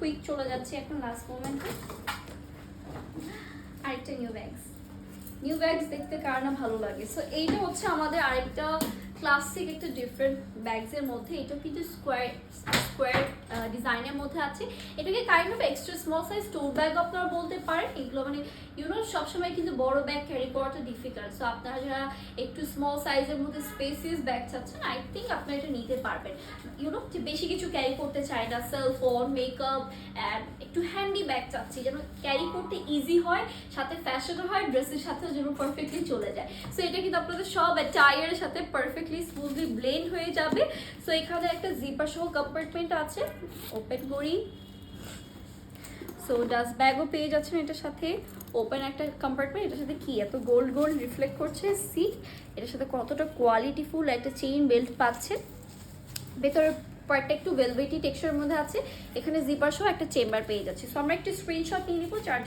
Quick চলে যাচ্ছে এখন লাস্ট মোমেন্টে। আরেকটা নিউ ব্যাগস দেখতে কার না ভালো লাগে। সো এইটা হচ্ছে আমাদের আরেকটা ক্লাসিক একটা ডিফারেন্ট ব্যাগসের মধ্যে। এটা কিন্তু স্কোয়ার ডিজাইনের মধ্যে আছে। এটাকে kind of extra small size tote bag আপনারা বলতে পারেন। এগুলো মানে সবসময় কিন্তু বড় ব্যাগ ক্যারি করাটা ডিফিকাল্ট। সো আপনারা যারা একটু স্মল সাইজের মধ্যে স্পেসিয়াস ব্যাগ চাচ্ছেন, আই থিঙ্ক আপনারা এটা নিতে পারবেন। যে বেশি কিছু ক্যারি করতে চাই না, সেলফোন, মেকআপ অ্যান্ড একটু হ্যান্ডি ব্যাগ চাচ্ছি যেন ক্যারি করতে ইজি হয়, সাথে ফ্যাশনও হয়, ড্রেসের সাথেও যেন পারফেক্টলি চলে যায়। সো এটা কিন্তু আপনাদের সব অ্যাটায়ারের সাথে পারফেক্টলি স্মুথলি ব্লেন্ড হয়ে যাবে। সো এখানে একটা জিপার সহ কম্পার্টমেন্ট আছে, ওপেন করি। সো ডাস্ট ব্যাগও পেয়ে যাচ্ছেন এটার সাথে। ওপেন একটা কম্পার্টমেন্ট, এটার সাথে কি এত গোল্ড রিফ্লেক্ট করছে সিট। এটার সাথে কতটা কোয়ালিটিফুল একটা চেইন বেল্ট পাচ্ছেন। ভেতরের পার্টটা একটু ভেলভেটি টেক্সচারের মধ্যে আছে। এখানে জিপার সহ একটা চেম্বার পেয়ে যাচ্ছে। সো আমরা একটা স্ক্রিনশট নিয়ে নিব।